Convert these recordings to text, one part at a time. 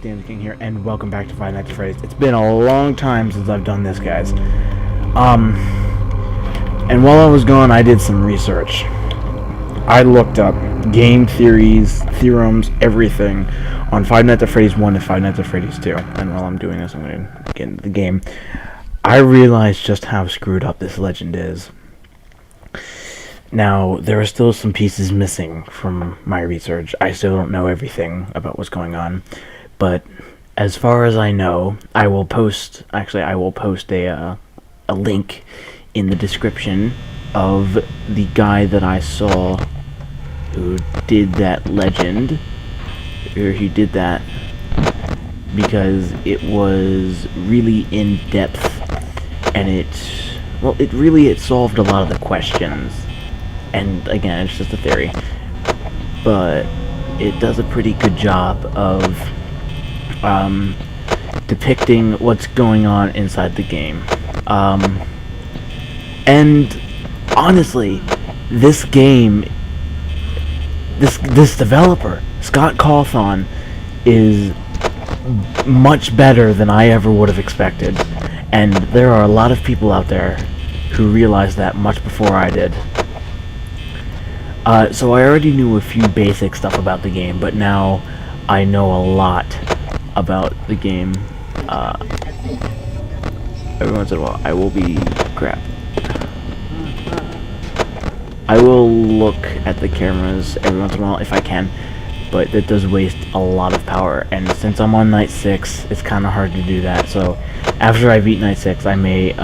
Dan the King here, and welcome back to Five Nights at Freddy's. It's been a long time since I've done this, guys. And while I was gone, I did some research. I looked up game theories, theorems, everything on Five Nights at Freddy's 1 and Five Nights at Freddy's 2. And while I'm doing this, I'm going to get into the game. I realized just how screwed up this legend is. Now, there are still some pieces missing from my research. I still don't know everything about what's going on. But as far as I know, I will post a link in the description of the guy that I saw who did that legend, or he did that, because it was really in depth, and it solved a lot of the questions. And again, it's just a theory, but it does a pretty good job of depicting what's going on inside the game. And honestly, this game, this developer, Scott Cawthon, is much better than I ever would have expected. And there are a lot of people out there who realized that much before I did. So I already knew a few basic stuff about the game, but now I know a lot about the game. Every once in a while, I will look at the cameras every once in a while if I can, but it does waste a lot of power, and since I'm on night 6, it's kind of hard to do that. So after I beat night 6, I may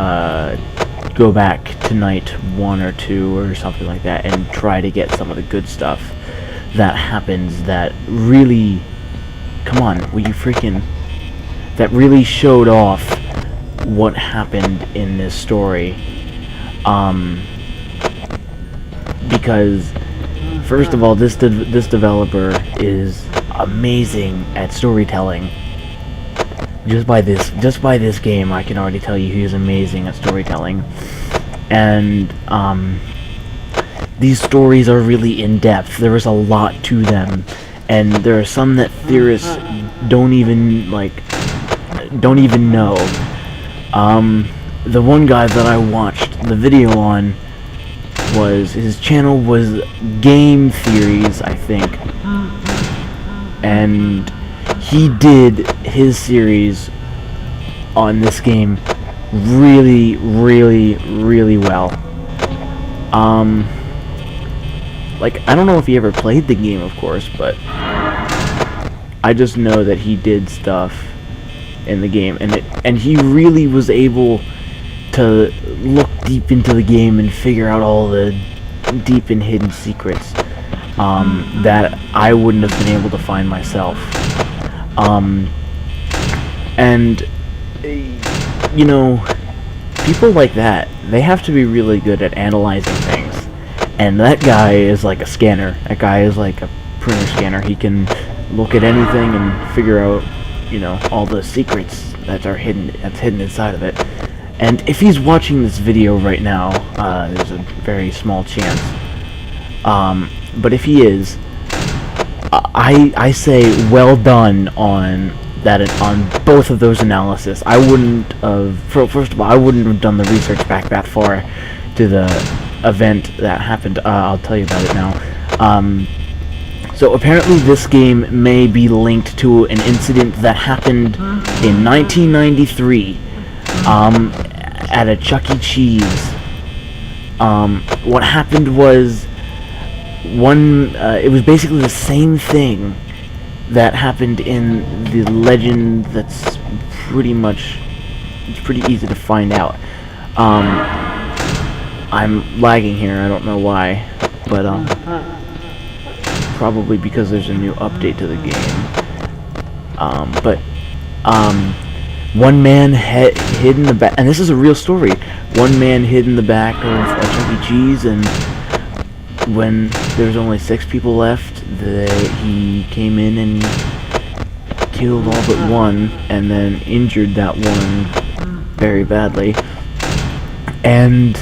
go back to night 1 or 2 or something like that and try to get some of the good stuff that happens that really, that really showed off what happened in this story. Because first of all, this developer is amazing at storytelling. Just by this game, I can already tell you he is amazing at storytelling. And these stories are really in depth. There is a lot to them, and there are some that theorists don't even know. The one guy that I watched the video on, his channel was Game Theorists, I think, and he did his series on this game really, really, really well. I don't know if he ever played the game, of course, but I just know that he did stuff in the game, and he really was able to look deep into the game and figure out all the deep and hidden secrets that I wouldn't have been able to find myself. And you know, people like that, they have to be really good at analyzing things. And that guy is like a scanner. That guy is like a printer scanner. He can look at anything and figure out, all the secrets that's hidden inside of it. And if he's watching this video right now, there's a very small chance. But if he is, I say well done on both of those analysis. I wouldn't have, first of all, I wouldn't have done the research back that far to the event that happened. I'll tell you about it now. So apparently this game may be linked to an incident that happened in 1993 at a Chuck E. Cheese. What happened was, it was basically the same thing that happened in the legend. It's pretty easy to find out. I'm lagging here, I don't know why, but probably because there's a new update to the game. One man hid in the back, and this is a real story. One man hid in the back of a Chuck E. Cheese, and when there's only 6 people left, he came in and killed all but one, and then injured that one very badly. And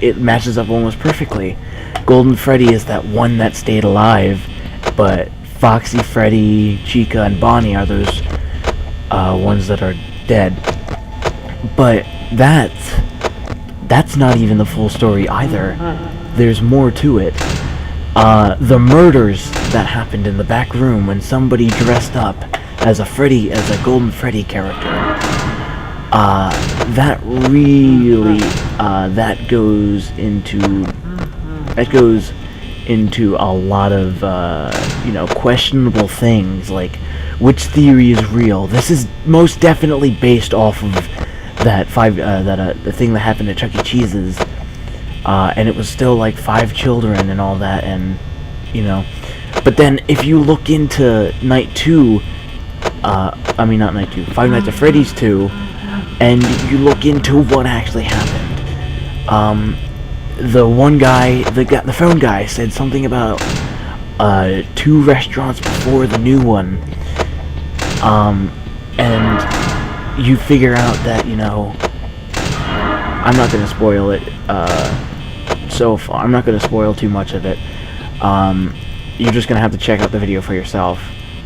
it matches up almost perfectly. Golden Freddy is that one that stayed alive, but Foxy, Freddy, Chica, and Bonnie are those ones that are dead. But that's not even the full story either. There's more to it. The murders that happened in the back room when somebody dressed up as a Golden Freddy character. That really, that goes into a lot of, questionable things, like which theory is real. This is most definitely based off of the thing that happened at Chuck E. Cheese's, and it was still like 5 children and all that, and but then if you look into Five Nights at Freddy's 2, and you look into what actually happened, the one guy, the phone guy, said something about 2 restaurants before the new one, and you figure out that, I'm not going to spoil it so far. I'm not going to spoil too much of it. You're just going to have to check out the video for yourself,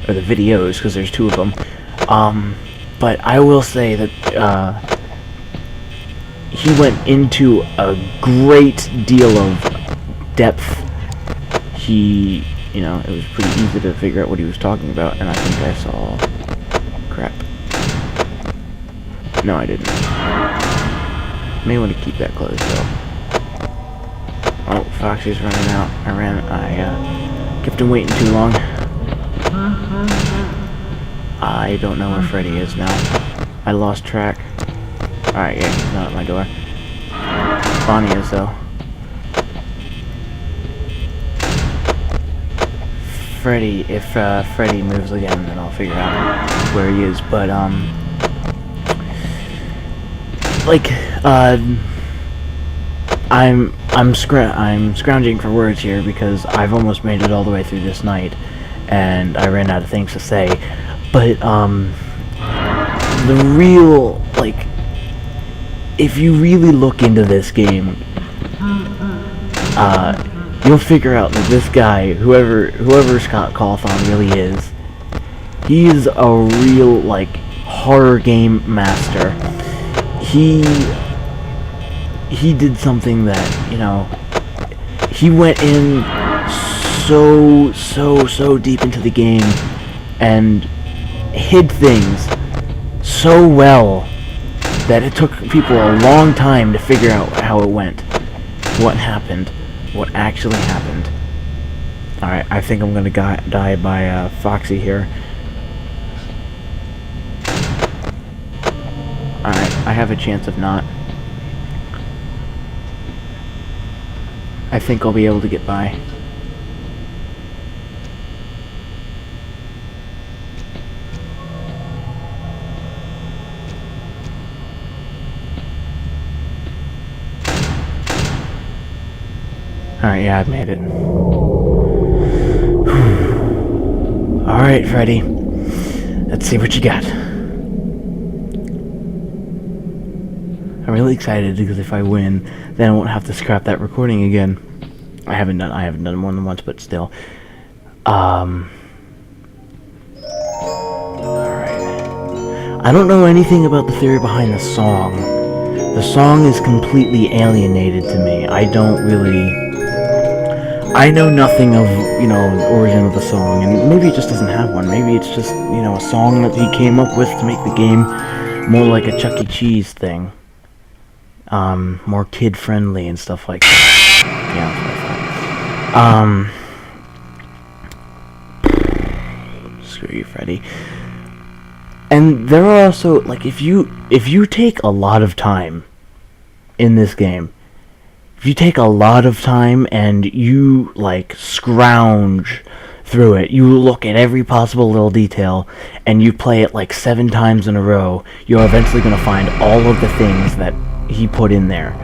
or the videos, because there's 2 of them. But I will say that he went into a great deal of depth. It was pretty easy to figure out what he was talking about, and I think I saw... Crap. No, I didn't. May want to keep that closed, though. Oh, Foxy's running out. I kept him waiting too long. I don't know where Freddy is now. I lost track. Alright, yeah, he's not at my door. Bonnie is, though. Freddy, if Freddy moves again, then I'll figure out where he is. But, I'm scrounging for words here because I've almost made it all the way through this night, and I ran out of things to say. But the real, if you really look into this game, you'll figure out that this guy, whoever Scott Cawthon really is, he's a real horror game master. He did something that, he went in so deep into the game and hid things so well that it took people a long time to figure out how it went, what happened, what actually happened. Alright, I think I'm gonna die by Foxy here. Alright, I have a chance of not. I think I'll be able to get by. Alright, yeah, I've made it. Alright, Freddy. Let's see what you got. I'm really excited because if I win, then I won't have to scrap that recording again. I haven't done it more than once, but still. Alright. I don't know anything about the theory behind the song. The song is completely alienated to me. I know nothing of, the origin of the song, and maybe it just doesn't have one. Maybe it's just, a song that he came up with to make the game more like a Chuck E. Cheese thing. More kid-friendly and stuff like that. Yeah, screw you, Freddy. And there are also, if you take a lot of time in this game, if you take a lot of time and you, scrounge through it, you look at every possible little detail, and you play it 7 times in a row, you're eventually going to find all of the things that he put in there.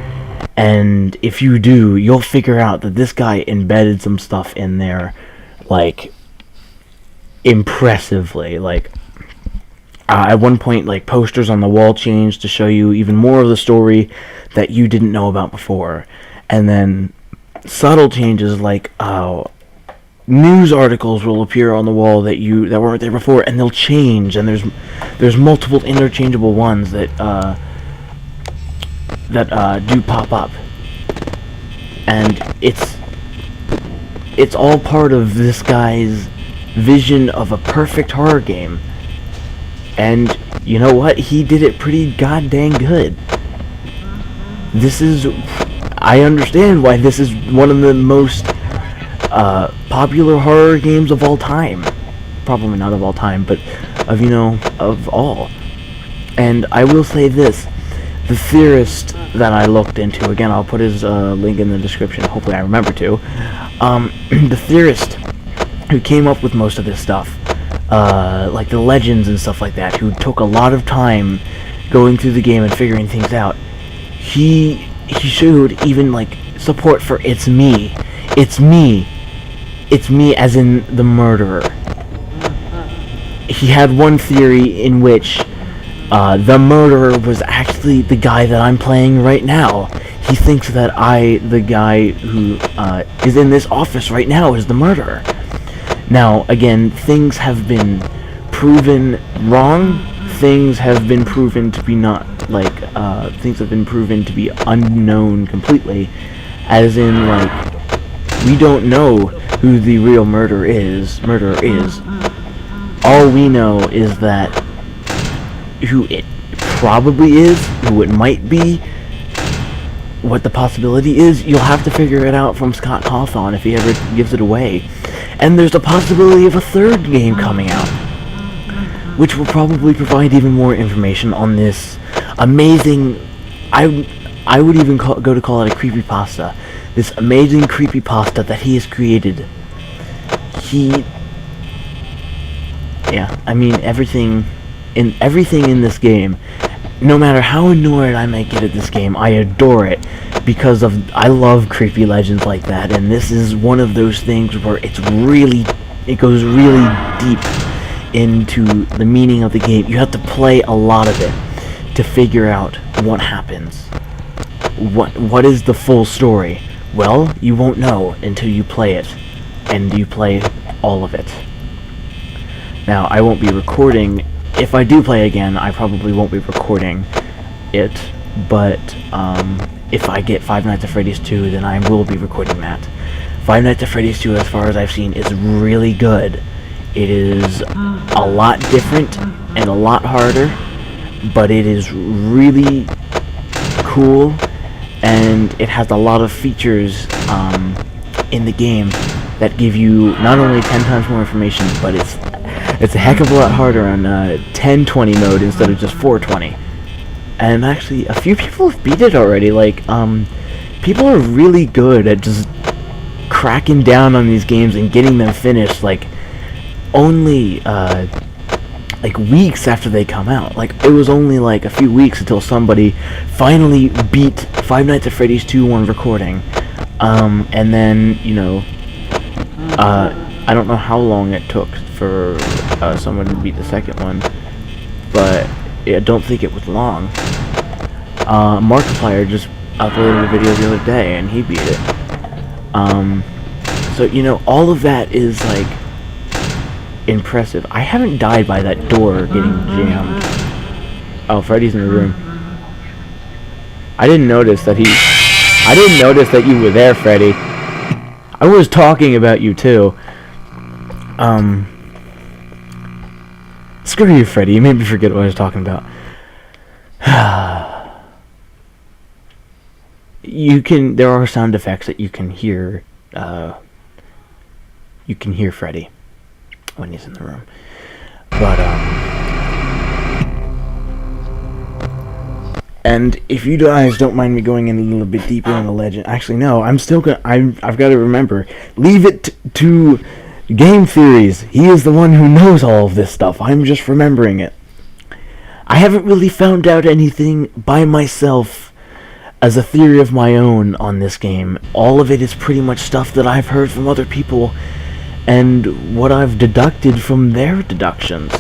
And if you do, you'll figure out that this guy embedded some stuff in there, impressively. At one point, posters on the wall changed to show you even more of the story that you didn't know about before. And then subtle changes news articles will appear on the wall that weren't there before, and they'll change, and there's multiple interchangeable ones that do pop up, and it's all part of this guy's vision of a perfect horror game. And you know what? He did it pretty goddamn good. I understand why this is one of the most popular horror games of all time. Probably not of all time, but of all. And I will say this. The theorist that I looked into, again, I'll put his link in the description, hopefully I remember to. The theorist who came up with most of this stuff, like the legends and stuff like that, who took a lot of time going through the game and figuring things out, he showed even like support for it's me as in the murderer. He had one theory in which the murderer was actually the guy that I'm playing right now. He thinks that the guy who is in this office right now, is the murderer. Now, again, things have been proven wrong. Things have been proven to be things have been proven to be unknown completely. As in, like, we don't know who the real murderer is. All we know is that who it probably is, who it might be, what the possibility is, you'll have to figure it out from Scott Cawthon if he ever gives it away. And there's a possibility of a third game coming out, which will probably provide even more information on this amazing, I would even go to call it a creepypasta, this amazing creepypasta that he has created. I mean, everything in this game, no matter how annoyed I might get at this game, I adore it because I love creepy legends like that, and this is one of those things where it goes really deep into the meaning of the game. You have to play a lot of it to figure out what happens. What is the full story? Well, you won't know until you play it, and you play all of it. Now, I won't be recording. If I do play again, I probably won't be recording it, but if I get Five Nights at Freddy's 2, then I will be recording that. Five Nights at Freddy's 2, as far as I've seen, is really good. It is a lot different and a lot harder, but it is really cool, and it has a lot of features in the game that give you not only 10 times more information, but it's a heck of a lot harder on 1020 mode instead of just 420. And actually, a few people have beat it already. Like, people are really good at just cracking down on these games and getting them finished, like, only, like, weeks after they come out. Like, it was only, like, a few weeks until somebody finally beat Five Nights at Freddy's 2 on recording. And then, I don't know how long it took for someone to beat the second one, but I don't think it was long. Markiplier just uploaded a video the other day, and he beat it. So, all of that is, like, impressive. I haven't died by that door getting jammed. Oh, Freddy's in the room. I didn't notice that you were there, Freddy. I was talking about you, too. Screw you, Freddy. You made me forget what I was talking about. There are sound effects that you can hear. You can hear Freddy when he's in the room. But, and if you guys don't mind me going in a little bit deeper on the legend, actually no, I've got to remember, leave it to Game Theories. He is the one who knows all of this stuff. I'm just remembering it. I haven't really found out anything by myself as a theory of my own on this game. All of it is pretty much stuff that I've heard from other people and what I've deducted from their deductions.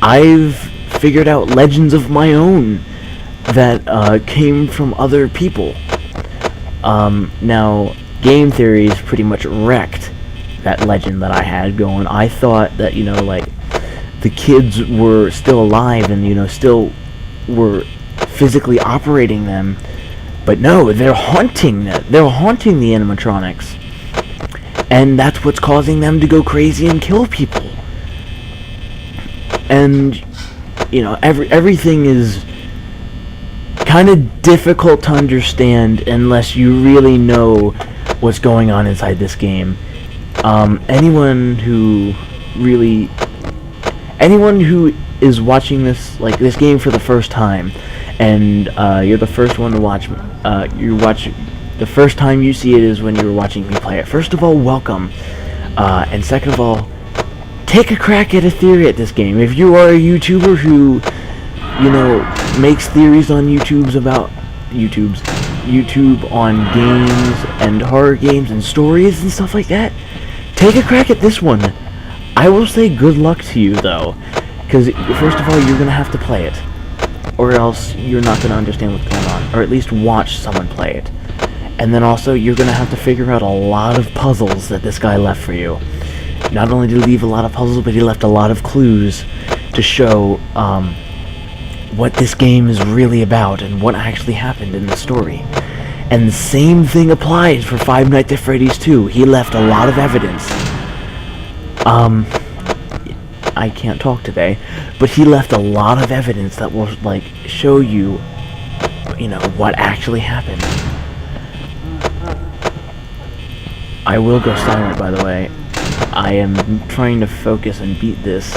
I've figured out legends of my own that came from other people. Now, Game Theories pretty much wrecked that legend that I had going. I thought that, you know, like, the kids were still alive and, you know, still were physically operating them. But no, they're haunting the animatronics. And that's what's causing them to go crazy and kill people. And, you know, everything is kind of difficult to understand unless you really know what's going on inside this game. Anyone who is watching this game for the first time, and you're the first one to watch, the first time you see it is when you're watching me play it. First of all, welcome, and second of all, take a crack at a theory at this game. If you are a YouTuber who, you know, makes theories on YouTube on games and horror games and stories and stuff like that, take a crack at this one. I will say good luck to you, though, because first of all, you're going to have to play it, or else you're not going to understand what's going on, or at least watch someone play it. And then also, you're going to have to figure out a lot of puzzles that this guy left for you. Not only did he leave a lot of puzzles, but he left a lot of clues to show what this game is really about and what actually happened in the story. And the same thing applies for Five Nights at Freddy's 2. He left a lot of evidence. I can't talk today, but he left a lot of evidence that will, like, show you, you know, what actually happened. I will go silent, by the way. I am trying to focus and beat this.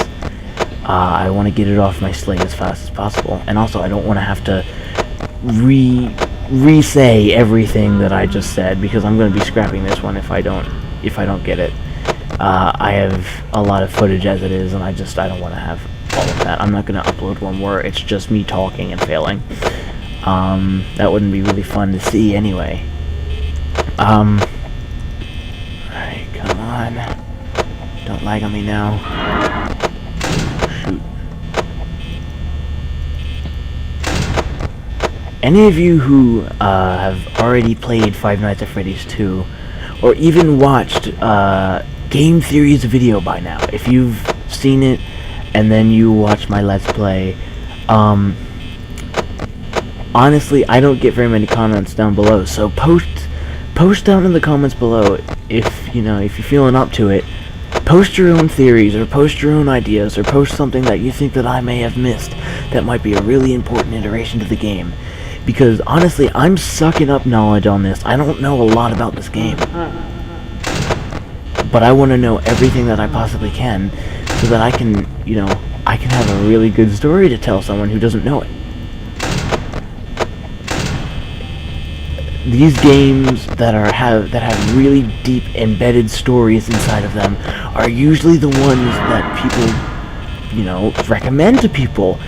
I want to get it off my slate as fast as possible, and also I don't want to have to re-say everything that I just said, because I'm going to be scrapping this one if I don't get it. I have a lot of footage as it is, and I don't want to have all of that. I'm not going to upload one where it's just me talking and failing. That wouldn't be really fun to see anyway. Alright, come on. Don't lag on me now. Shoot. Any of you who have already played Five Nights at Freddy's 2, or even watched Game Theories video by now, if you've seen it and then you watch my Let's Play, honestly, I don't get very many comments down below, so post down in the comments below if you're feeling up to it. Post your own theories, or post your own ideas, or post something that you think that I may have missed that might be a really important iteration to the game. Because honestly, I'm sucking up knowledge on this. I don't know a lot about this game, but I want to know everything that I possibly can, so that I can have a really good story to tell someone who doesn't know it. These games that have really deep embedded stories inside of them are usually the ones that people, recommend to people.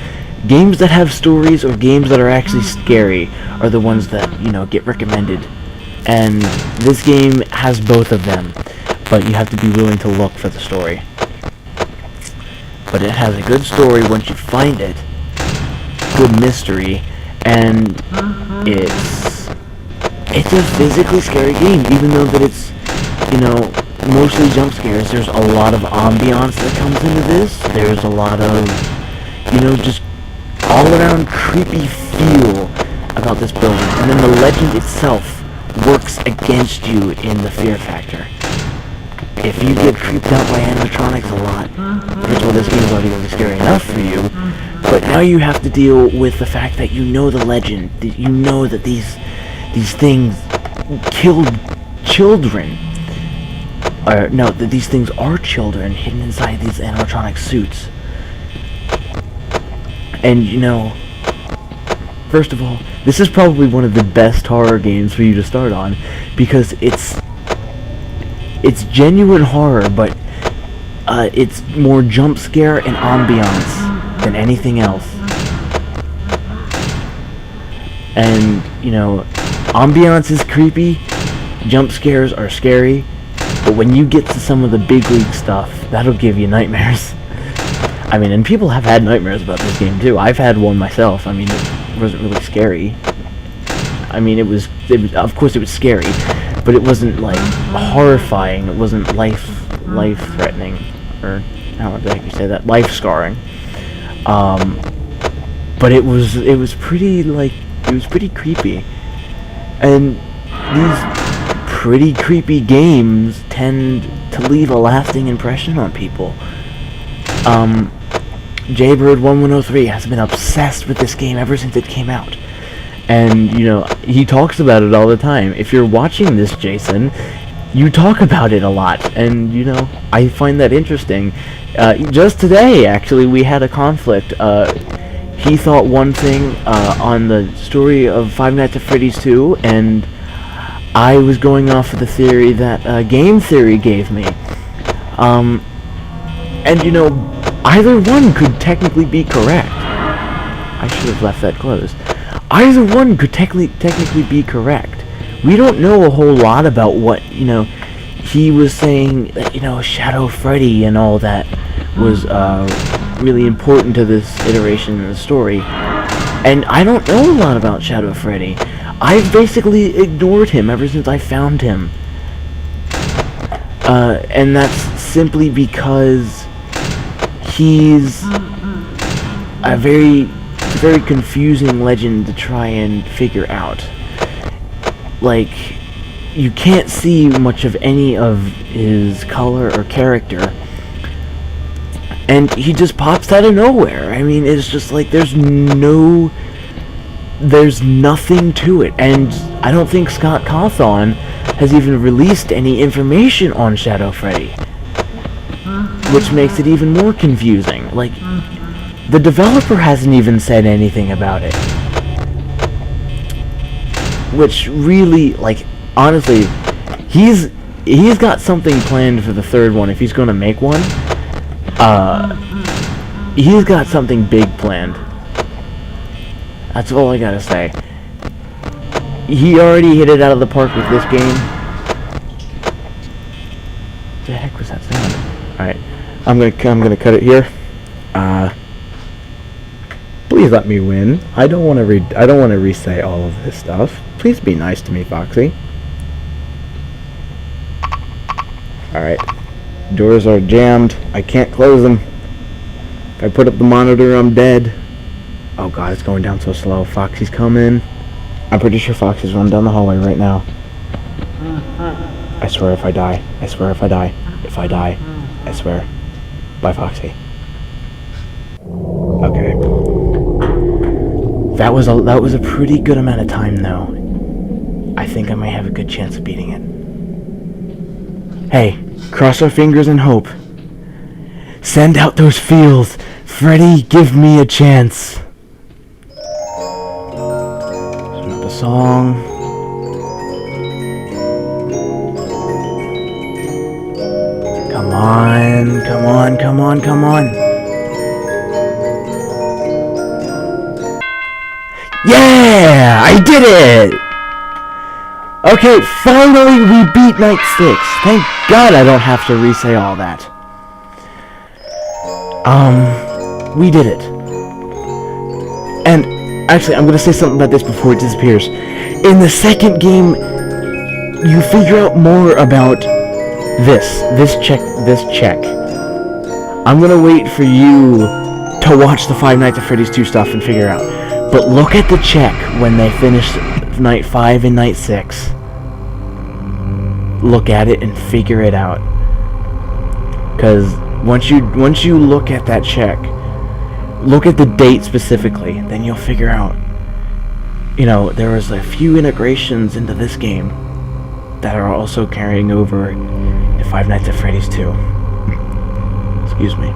Games that have stories, or games that are actually scary, are the ones that, get recommended. And this game has both of them, but you have to be willing to look for the story. But it has a good story once you find it, good mystery, and it's a physically scary game, even though that it's, mostly jump scares. There's a lot of ambiance that comes into this. There's a lot of, just all-around creepy feel about this building. And then the legend itself works against you in the fear factor. If you get creeped out by animatronics a lot, first of all, this game is already going to be scary enough for you, but now you have to deal with the fact that you know the legend, that you know that these things killed children. Or, no, that these things are children hidden inside these animatronic suits. And, first of all, this is probably one of the best horror games for you to start on, because it's genuine horror, but it's more jump scare and ambiance than anything else. And, ambiance is creepy, jump scares are scary, but when you get to some of the big league stuff, that'll give you nightmares. I mean, and people have had nightmares about this game too. I've had one myself. I mean, it wasn't really scary. I mean, it was of course it was scary, but it wasn't like horrifying. It wasn't life life-threatening, or how the heck you say that, life-scarring. But it was pretty, like, it was pretty creepy. And these pretty creepy games tend to leave a lasting impression on people. Jaybird1103 has been obsessed with this game ever since it came out. And, you know, he talks about it all the time. If you're watching this, Jason, you talk about it a lot. And, you know, I find that interesting. Just today, actually, we had a conflict. He thought one thing on the story of Five Nights at Freddy's 2, and I was going off of the theory that Game Theory gave me. And, you know, either one could technically be correct. I should have left that closed. Either one could technically be correct. We don't know a whole lot about what, you know, he was saying that, you know, Shadow Freddy and all that was really important to this iteration in the story. And I don't know a lot about Shadow Freddy. I've basically ignored him ever since I found him. And that's simply because he's a very confusing legend to try and figure out. Like, you can't see much of any of his color or character, and he just pops out of nowhere. I mean, it's just like there's nothing to it, and I don't think Scott Cawthon has even released any information on Shadow Freddy, which makes it even more confusing. Like, the developer hasn't even said anything about it. Which really, like, honestly, he's got something planned for the third one, if he's gonna make one. He's got something big planned. That's all I gotta say. He already hit it out of the park with this game. What the heck was that sound? Alright, I'm gonna cut it here. Please let me win. I don't want to re-say all of this stuff. Please be nice to me, Foxy. Alright. Doors are jammed. I can't close them. If I put up the monitor, I'm dead. Oh god, it's going down so slow. Foxy's coming. I'm pretty sure Foxy's running down the hallway right now. I swear if I die. I swear if I die. If I die. I swear. Bye, Foxy. Okay. That was a pretty good amount of time, though. I think I might have a good chance of beating it. Hey, cross our fingers and hope. Send out those feels. Freddy, give me a chance. Turn up the song. Come on, come on, come on, come on. Yeah! I did it! Okay, finally we beat Night 6. Thank God I don't have to re-say all that. We did it. And, actually, I'm gonna say something about this before it disappears. In the second game, you figure out more about this check. I'm gonna wait for you to watch the Five Nights at Freddy's 2 stuff and figure out. But look at the check when they finish Night 5 and Night 6. Look at it and figure it out. Because once you look at that check, look at the date specifically, then you'll figure out, you know, there was a few integrations into this game that are also carrying over to Five Nights at Freddy's 2. Excuse me.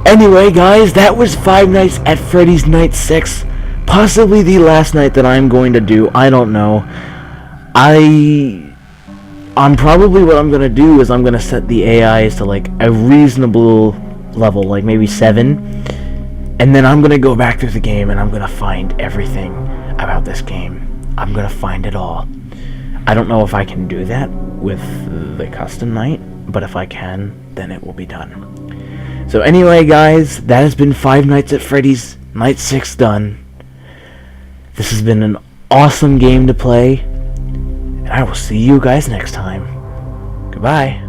Anyway, guys, that was Five Nights at Freddy's Night 6. Possibly the last night that I'm going to do. I don't know. I'm probably what I'm going to do is I'm going to set the AIs to, like, a reasonable level, like maybe 7. And then I'm going to go back through the game and I'm going to find everything about this game. I'm going to find it all. I don't know if I can do that with the custom night, but if I can, then it will be done. So anyway, guys, that has been Five Nights at Freddy's Night 6 done. This has been an awesome game to play, and I will see you guys next time. Goodbye.